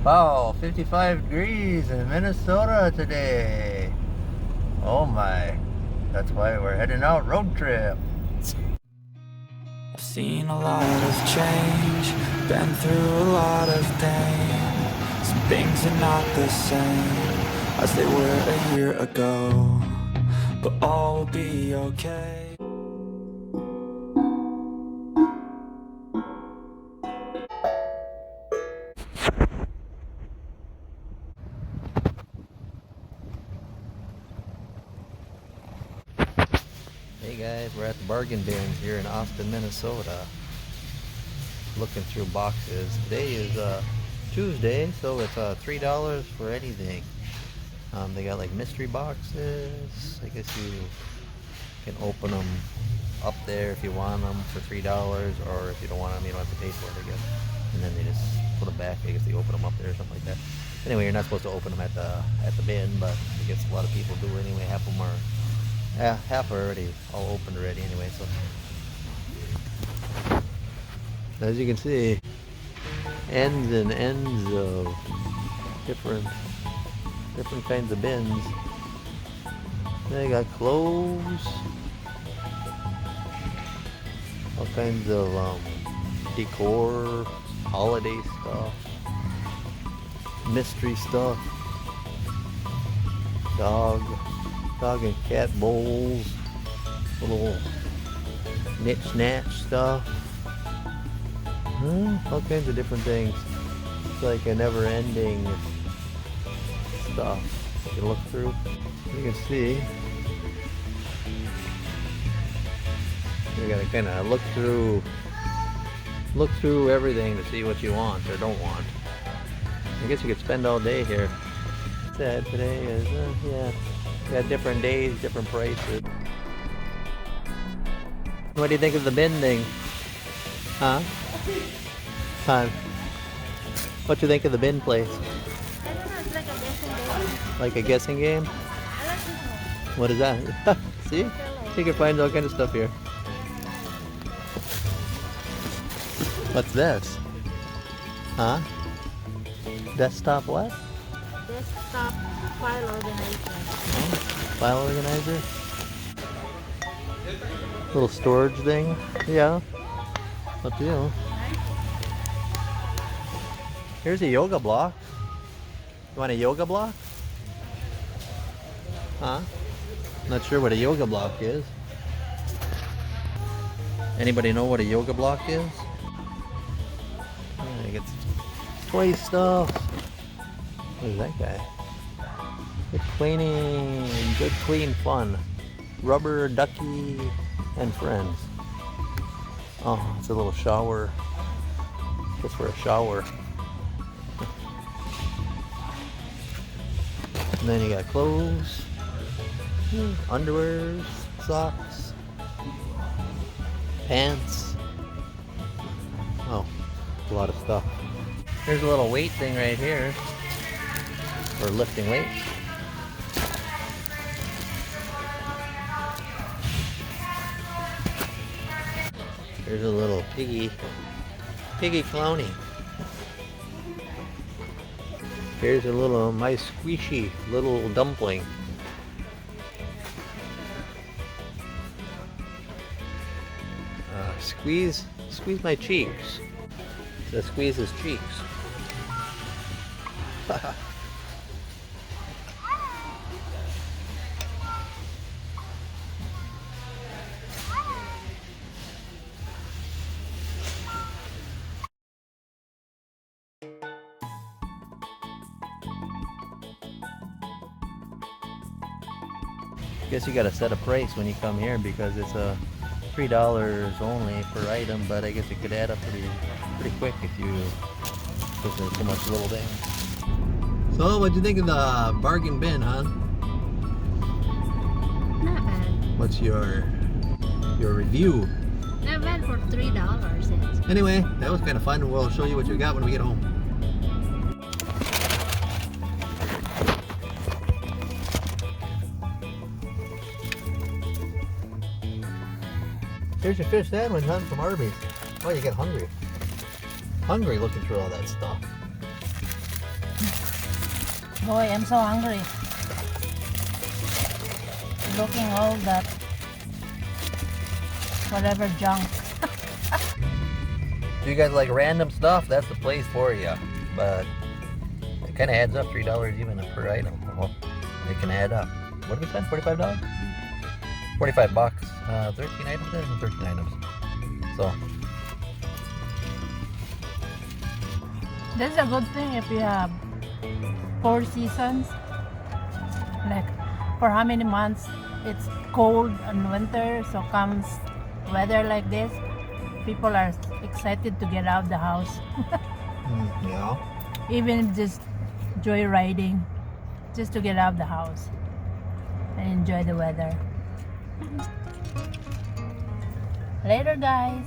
Wow, 55 degrees in Minnesota today. Oh my. That's why we're heading out road trip. I've seen a lot of change, been through a lot of pain. Some things are not the same as they were a year ago, but all will be okay. Hey guys, we're at the bargain bins here in Austin, Minnesota. Looking through boxes. Today is Tuesday, so it's $3 for anything. They got like mystery boxes. I guess you can open them up there if you want them for $3, or if you don't want them, you don't have to pay for it, I guess. And then they just put them back. I guess they open them up there or something like that. Anyway, you're not supposed to open them at the bin, but I guess a lot of people do anyway. Half of them are. Yeah, half are already all opened already anyway, so as you can see, ends and ends of different kinds of bins. They got clothes, all kinds of decor, holiday stuff, mystery stuff, dog and cat bowls, little niche-natch stuff, all kinds of different things. It's like a never-ending stuff you can look through. You can see you gotta kind of look through everything to see what you want or don't want. I guess you could spend all day here. Said today is yeah. Got different days, different prices. What do you think of the bin thing? Huh? Huh? What do you think of the bin place? I don't know, it's like a guessing game. Like a guessing game? I like this one. What is that? See? You can find all kind of stuff here. What's this? Huh? Desktop what? Desktop file organizer. File organizer? Little storage thing? Yeah. Up to you. Here's a yoga block. You want a yoga block? Huh? Not sure what a yoga block is. Anybody know what a yoga block is? I get toy stuff. What is that guy? Good cleaning, good clean fun. Rubber ducky and friends. Oh, it's a little shower. Just for a shower. And then you got clothes, underwears, socks, pants. Oh, a lot of stuff. There's a little weight thing right here for lifting weights. There's a little piggy clowny. Here's a little, my squishy little dumpling. Squeeze my cheeks. So squeeze his cheeks. Guess you gotta set a price when you come here because it's $3 only per item, but I guess it could add up pretty quick if you because there's so much little things. So what'd you think of the bargain bin, huh? Not bad. What's your review? Not bad for $3. Anyway, that was kind of fun. We'll show you what you got when we get home. Here's your fish sandwich, huh, from Arby's. Oh, you get hungry. Hungry looking through all that stuff. Boy, I'm so hungry. Looking all that whatever junk. If you guys like random stuff, that's the place for you. But it kind of adds up, $3 even per item. Well, it can add up. What did we spend? $45? 45 bucks. 13 items. 13 items. So That's a good thing if you have 4 seasons. Like for how many months it's cold and winter, so comes weather like this, people are excited to get out of the house. yeah. Even just joyriding, just to get out of the house and enjoy the weather. Later, guys.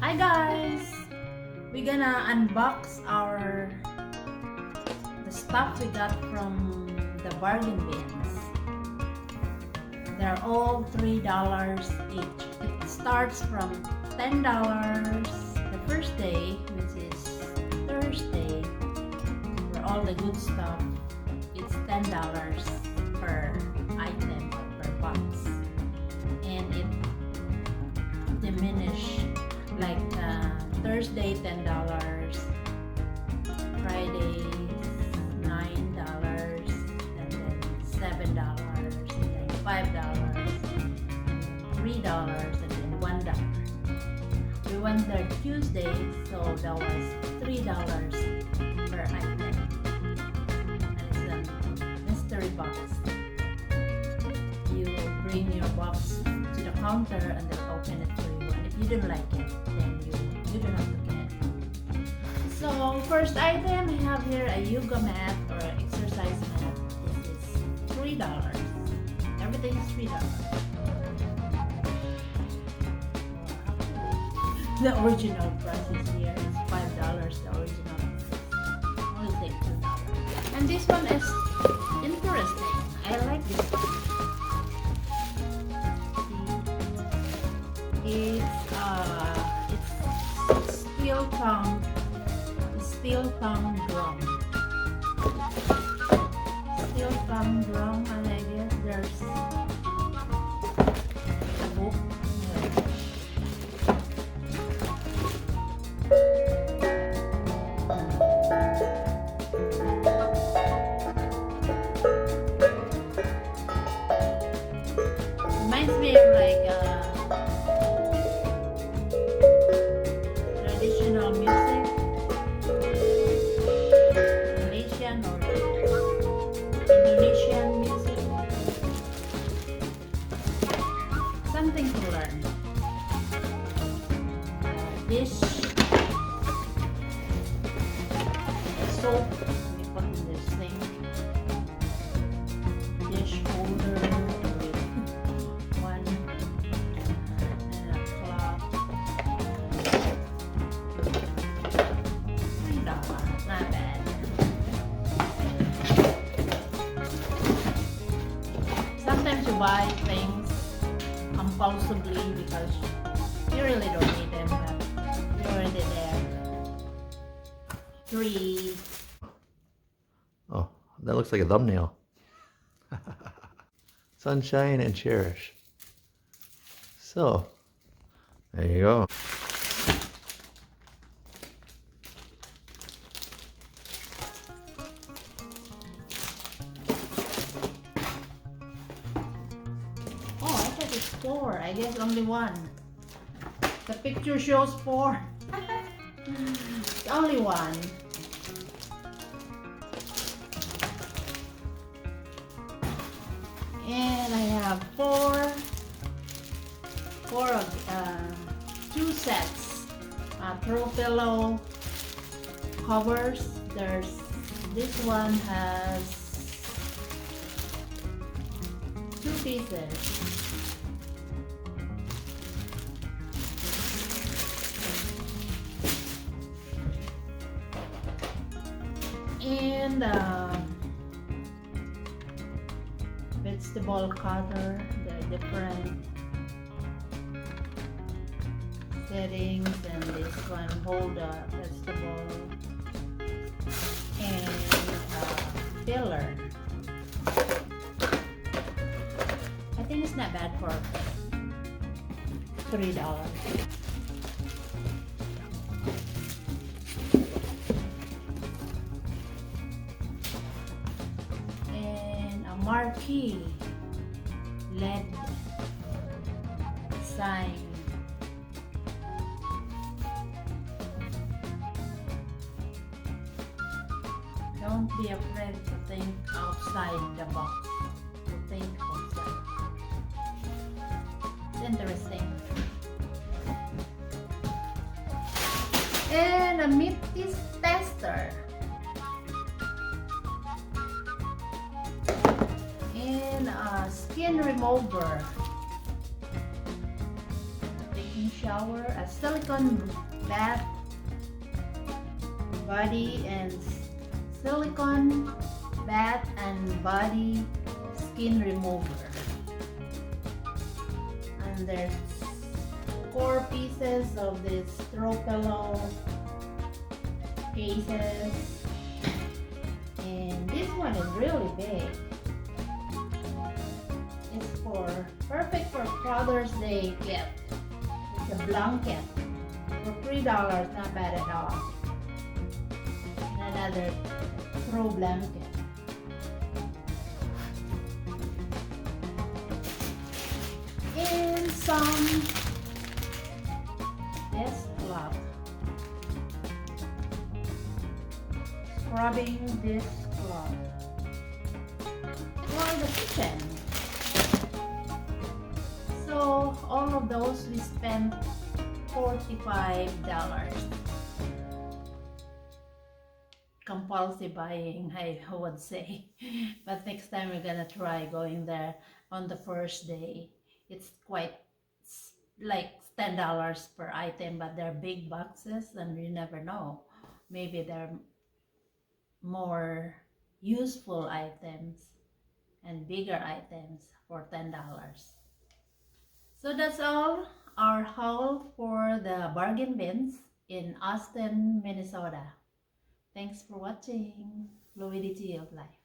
Hi guys, we're gonna unbox the stuff we got from the bargain bins. They're all $3 each. It starts from $10 the first day, which is Thursday, for all the good stuff. It's $10 per item or per box, and it diminished. Like Thursday $10, Friday $9, and then $7, and then $5, $3, and then $1. We went there Tuesday, so that was $3 per item, and it's a mystery box. You bring your box to the counter and then open it for you. If you don't like it, then you don't have to get it. So first item, we have here a yoga mat or an exercise mat. This is $3. Everything is $3. The original price is here. It's $5. The original price. Only take $2. And this one is interesting. I like this one. It's steel tongue drum. Steel tongue drum, and I guess there's a book. Reminds me of like traditional music, Malaysian or Indonesian music. Something to learn. Dish soap, we put in this thing. Dish holder with one and a cloth. $3, not bad. Sometimes you buy things compulsively because you really don't need them, but you're already there. 3. Oh, that looks like a thumbnail. Sunshine and cherish. So, there you go. Oh, I thought it's 4. I guess only 1. The picture shows 4. It's only 1. And I have 2 sets. Throw pillow covers. This one has 2 pieces. And vegetable cutter. They're different settings, and this one hold the vegetable, and filler. I think it's not bad for $3. And a marquee LED sign. Don't be afraid to think outside the box. To think outside. It's interesting. And a meat tester. And a skin remover. Taking shower. A silicone bath body and silicone bath and body skin remover. And there's 4 pieces of this throw pillow cases, and this one is really big. It's perfect for Father's Day gift. It's a blanket for $3, not bad at all. Another throw blanket. And some desk cloth. Scrubbing this cloth for the kitchen. So all of those we spent $45. Compulsive buying, I would say. But next time we're gonna try going there on the first day. It's quite like $10 per item, but they're big boxes and you never know. Maybe they're more useful items and bigger items for $10. So that's all our haul for the bargain bins in Austin, Minnesota. Thanks for watching. Fluidity of life.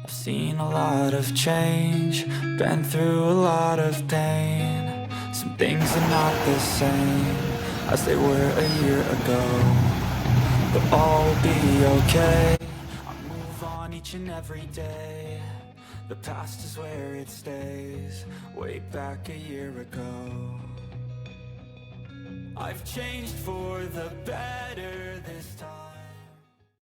I've seen a lot of change, been through a lot of pain. Some things are not the same as they were a year ago, but all will be okay. I move on each and every day. The past is where it stays, way back a year ago. I've changed for the better.